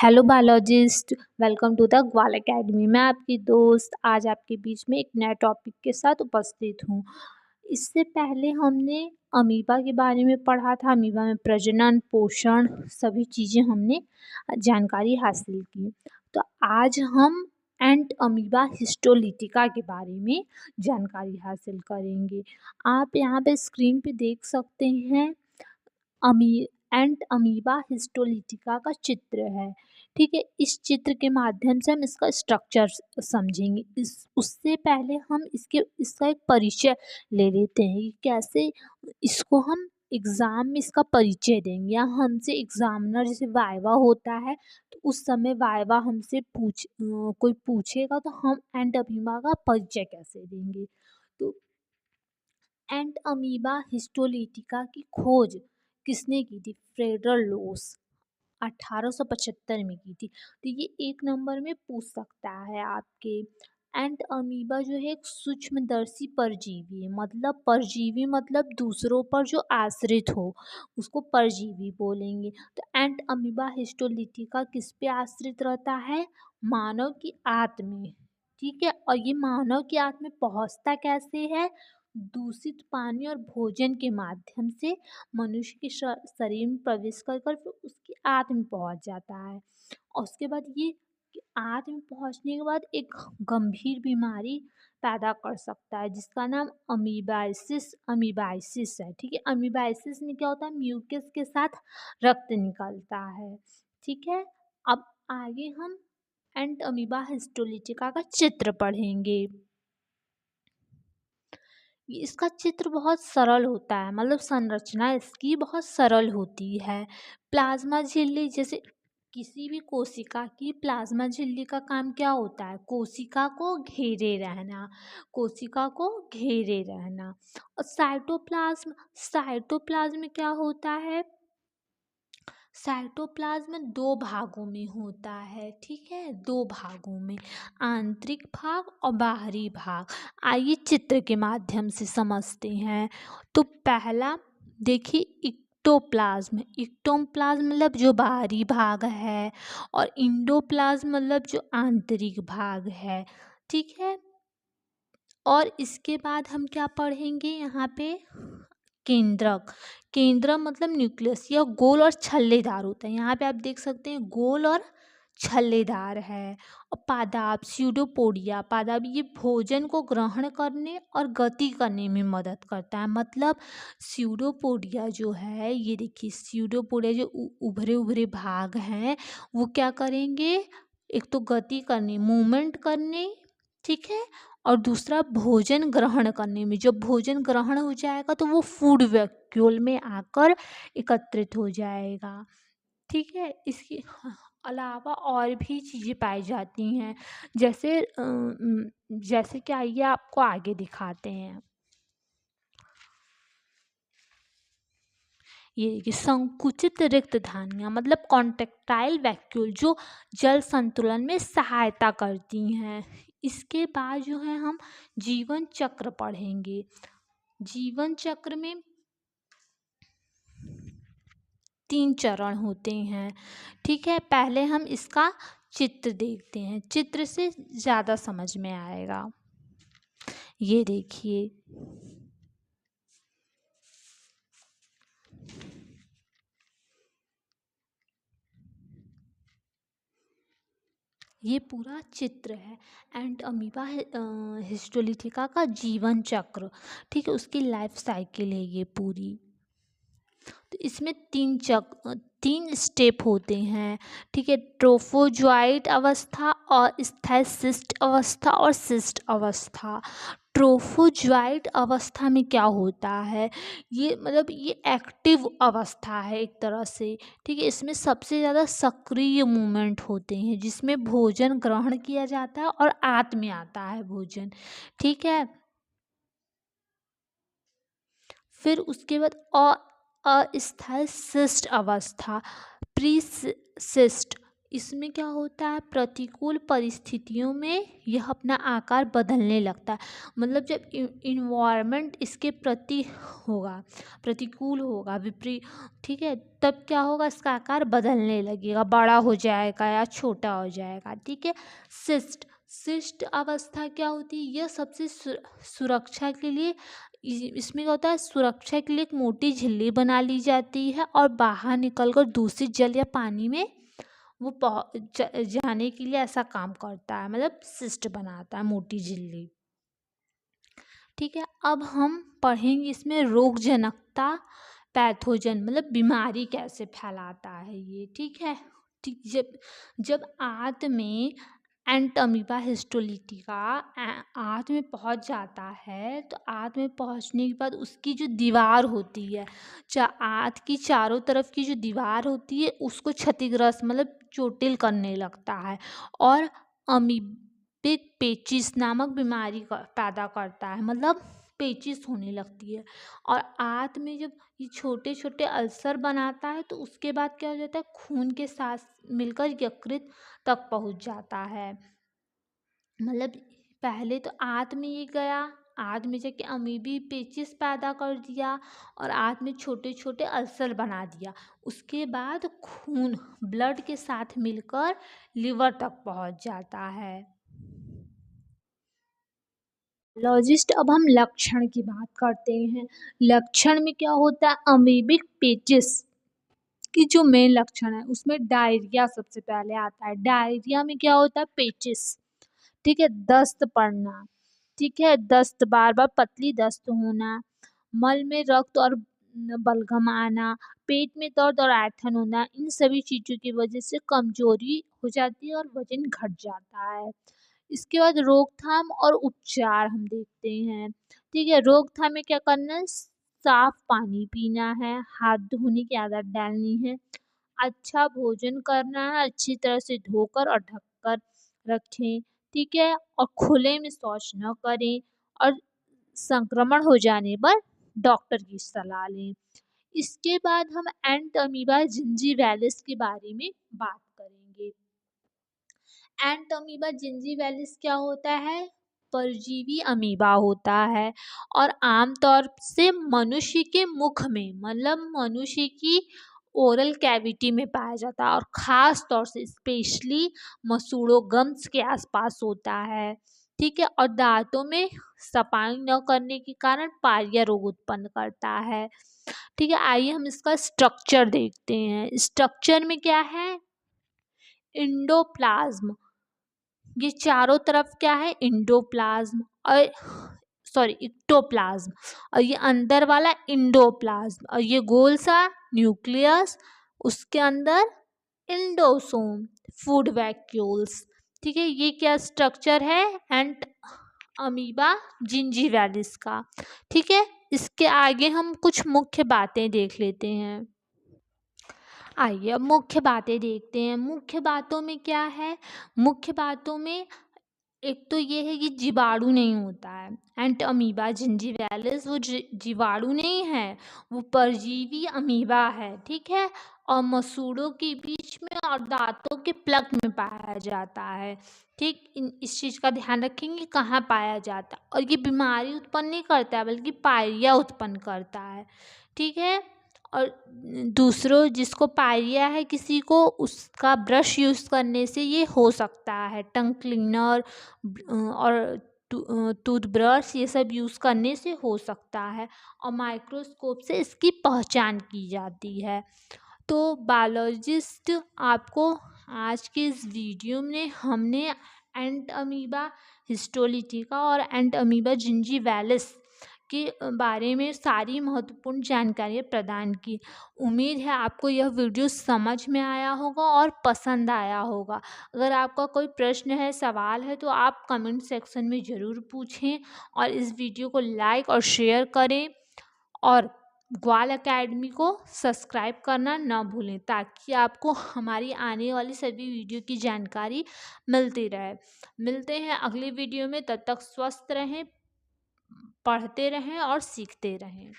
Hello biologist, welcome to the Gwal academy. मैं आपकी दोस्त आज आपके बीच में एक नए टॉपिक के साथ उपस्थित हूँ। इससे पहले हमने अमीबा के बारे में पढ़ा था। अमीबा में प्रजनन, पोषण सभी चीज़ें हमने जानकारी हासिल की। तो आज हम एंट अमीबा हिस्टोलिटिका के बारे में जानकारी हासिल करेंगे। आप यहाँ पे स्क्रीन पे देख सकते हैं अमी एंट अमीबा हिस्टोलिटिका का चित्र है। ठीक है, इस चित्र के माध्यम से हम इसका स्ट्रक्चर समझेंगे। इस उससे पहले हम इसका एक परिचय ले लेते हैं कि कैसे इसको हम एग्ज़ाम में इसका परिचय देंगे, या हमसे एग्ज़ामिनर जैसे वाइवा होता है तो उस समय वाइवा हमसे कोई पूछेगा तो हम एंट अमीबा का परिचय कैसे देंगे। तो एंट अमीबा हिस्टोलिटिका की खोज किसने की थी? फ्रेडर लोस 1875 में की थी। तो ये एक नंबर में पूछ सकता है आपके। एंट अमीबा जो है एक सूक्ष्मदर्शी परजीवी है। मतलब परजीवी मतलब दूसरों पर जो आश्रित हो उसको परजीवी बोलेंगे। तो एंट अमीबा हिस्टोलिटिका किस पे आश्रित रहता है? मानव की आंत में। ठीक है, और ये मानव की आंत में पहुंचता कैसे है? दूषित पानी और भोजन के माध्यम से मनुष्य के शरीर में प्रवेश कर कर फिर उसकी आंत में पहुंच जाता है। और उसके बाद ये आंत में पहुंचने के बाद एक गंभीर बीमारी पैदा कर सकता है जिसका नाम अमीबाइसिस है। ठीक है, अमीबाइसिस में क्या होता है? म्यूकस के साथ रक्त निकलता है। ठीक है, अब आगे हम एंट अमीबा हिस्टोलिटिका का चित्र पढ़ेंगे। इसका चित्र बहुत सरल होता है, मतलब संरचना इसकी बहुत सरल होती है। प्लाज्मा झिल्ली, जैसे किसी भी कोशिका की प्लाज्मा झिल्ली का काम क्या होता है? कोशिका को घेरे रहना, कोशिका को घेरे रहना। और साइटोप्लाज्म, साइटोप्लाज्म में क्या होता है? साइटोप्लाज्म दो भागों में होता है। ठीक है, दो भागों में, आंतरिक भाग और बाहरी भाग। आइए चित्र के माध्यम से समझते हैं। तो पहला देखिए, इक्टोप्लाज्म। इक्टोप्लाज्म मतलब जो बाहरी भाग है, और इंडोप्लाज्म मतलब जो आंतरिक भाग है। ठीक है, और इसके बाद हम क्या पढ़ेंगे यहाँ पे? केंद्रक। केंद्रक मतलब न्यूक्लियस, यह गोल और छल्लेदार होता है। यहाँ पे आप देख सकते हैं गोल और छल्लेदार है। और पादाप, स्यूडोपोडिया। पादाप ये भोजन को ग्रहण करने और गति करने में मदद करता है। मतलब स्यूडोपोडिया जो है, ये देखिए स्यूडोपोडिया जो उभरे उभरे भाग हैं वो क्या करेंगे? एक तो गति करने, मूवमेंट करने, ठीक है, और दूसरा भोजन ग्रहण करने में। जब भोजन ग्रहण हो जाएगा तो वो फूड वैक्यूल में आकर एकत्रित हो जाएगा। ठीक है, इसके अलावा और भी चीज़ें पाई जाती हैं, जैसे कि आइए आपको आगे दिखाते हैं। ये देखिए, संकुचित रिक्त धानियाँ मतलब कॉन्ट्रेक्टाइल वैक्यूल जो जल संतुलन में सहायता करती हैं। इसके बाद जो है हम जीवन चक्र पढ़ेंगे। जीवन चक्र में 3 चरण होते हैं। ठीक है, पहले हम इसका चित्र देखते हैं, चित्र से ज़्यादा समझ में आएगा। ये देखिए, ये पूरा चित्र है एंड अमीबा हिस्टोलिटिका का जीवन चक्र। ठीक है, उसकी लाइफ साइकिल है ये पूरी। तो इसमें 3 स्टेप होते हैं। ठीक है, ट्रोफोजोइट अवस्था और स्थायी सिस्ट अवस्था और सिस्ट अवस्था। ट्रोफोजोइट अवस्था में क्या होता है? ये मतलब ये एक्टिव अवस्था है एक तरह से। ठीक है, इसमें सबसे ज़्यादा सक्रिय मूवमेंट होते हैं जिसमें भोजन ग्रहण किया जाता है और आंत में आता है भोजन। ठीक है, फिर उसके बाद अस्थायी सिस्ट अवस्था, प्री सिस्ट, इसमें क्या होता है, प्रतिकूल परिस्थितियों में यह अपना आकार बदलने लगता है। मतलब जब इन्वायरमेंट इसके प्रति होगा, प्रतिकूल होगा, विपरीत, ठीक है, तब क्या होगा, इसका आकार बदलने लगेगा, बड़ा हो जाएगा या छोटा हो जाएगा, ठीक है। सिस्ट सिस्ट अवस्था क्या होती है, यह सबसे सुरक्षा के लिए, इसमें क्या होता है, सुरक्षा के लिए एक मोटी झिल्ली बना ली जाती है और बाहर निकलकर दूषित जल या पानी में वो जाने के लिए ऐसा काम करता है, मतलब सिस्ट बनाता है, मोटी झिल्ली, ठीक है। अब हम पढ़ेंगे इसमें रोगजनकता, पैथोजन, मतलब बीमारी कैसे फैलाता है ये, ठीक है। ठीक, जब जब आंत में एंट अमीबा हिस्टोलिटिका आंत में पहुंच जाता है, तो आंत में पहुंचने के बाद उसकी जो दीवार होती है, आंत की चारों तरफ की जो दीवार होती है उसको क्षतिग्रस्त, मतलब चोटिल करने लगता है और अमीबिक पेचिस नामक बीमारी पैदा करता है, मतलब पेचिस होने लगती है। और आंत में जब ये छोटे छोटे अल्सर बनाता है तो उसके बाद क्या हो जाता है, खून के साथ मिलकर यकृत तक पहुंच जाता है। मतलब पहले तो आंत में ये गया, आंत में जाके अमीबी पेचिस पैदा कर दिया और आंत में छोटे छोटे अल्सर बना दिया। उसके बाद खून ब्लड के साथ मिलकर लिवर तक पहुंच जाता है। लॉजिस्ट, अब हम लक्षण की बात करते हैं। लक्षण में क्या होता है, अमीबिक पेचिस की जो मेन लक्षण है उसमें डायरिया सबसे पहले आता है। डायरिया में क्या होता है, पेचिस, ठीक है, दस्त पड़ना, ठीक है, दस्त, बार बार पतली दस्त होना, मल में रक्त और बलगम आना, पेट में दर्द और ऐंठन होना, इन सभी चीज़ों की वजह से कमजोरी हो जाती है और वजन घट जाता है। इसके बाद रोकथाम और उपचार हम देखते हैं, ठीक है। रोकथाम में क्या करना है, साफ पानी पीना है, हाथ धोने की आदत डालनी है, अच्छा भोजन करना है, अच्छी तरह से धोकर और ढककर रखें, ठीक है, और खुले में शौच न करें और संक्रमण हो जाने पर डॉक्टर की सलाह लें। इसके बाद हम एंट अमीबा जिंजीवैलिस के बारे में बात करेंगे। एंट अमीबा जिंजीवैलिस क्या होता है, परजीवी अमीबा होता है और आमतौर से मनुष्य के मुख में, मतलब मनुष्य की ओरल कैविटी में पाया जाता है और ख़ास तौर से स्पेशली मसूड़ों गम्स के आसपास होता है, ठीक है, और दांतों में सफाई न करने के कारण पायरिया रोग उत्पन्न करता है, ठीक है। आइए हम इसका स्ट्रक्चर देखते हैं। स्ट्रक्चर में क्या है, इंडोप्लाज्म, ये चारों तरफ क्या है, इंडोप्लाज्म और सॉरी इक्टोप्लाज्म, और ये अंदर वाला इंडोप्लाज्म, और ये गोल सा न्यूक्लियस, उसके अंदर इंडोसोम, फूड वैक्यूल्स, ठीक है। ये क्या स्ट्रक्चर है, एंट अमीबा जिंजीवैलिस का, ठीक है। इसके आगे हम कुछ मुख्य बातें देख लेते हैं। आइए अब मुख्य बातें देखते हैं। मुख्य बातों में क्या है, मुख्य बातों में एक तो ये है कि जीवाणु नहीं होता है, एंट अमीबा जिंजीवैलिस वो जीवाणु नहीं है, वो परजीवी अमीबा है, ठीक है, और मसूड़ों के बीच में और दांतों के प्लग में पाया जाता है, ठीक। इस चीज़ का ध्यान रखेंगे कहाँ पाया जाता है, और ये बीमारी उत्पन्न नहीं करता है बल्कि पायरिया उत्पन्न करता है, ठीक है। और दूसरों जिसको पायरिया है किसी को, उसका ब्रश यूज़ करने से ये हो सकता है, टंग क्लीनर और टूथब्रश ये सब यूज़ करने से हो सकता है, और माइक्रोस्कोप से इसकी पहचान की जाती है। तो बायोलॉजिस्ट आपको आज के इस वीडियो में हमने एंट अमीबा हिस्टोलिटिका और एंट अमीबा जिंजीवैलिस के बारे में सारी महत्वपूर्ण जानकारियाँ प्रदान की। उम्मीद है आपको यह वीडियो समझ में आया होगा और पसंद आया होगा। अगर आपका कोई प्रश्न है, सवाल है, तो आप कमेंट सेक्शन में ज़रूर पूछें और इस वीडियो को लाइक और शेयर करें और ग्वाल एकेडमी को सब्सक्राइब करना ना भूलें, ताकि आपको हमारी आने वाली सभी वीडियो की जानकारी मिलती रहे। मिलते हैं अगली वीडियो में, तब तक स्वस्थ रहें, पढ़ते रहें और सीखते रहें।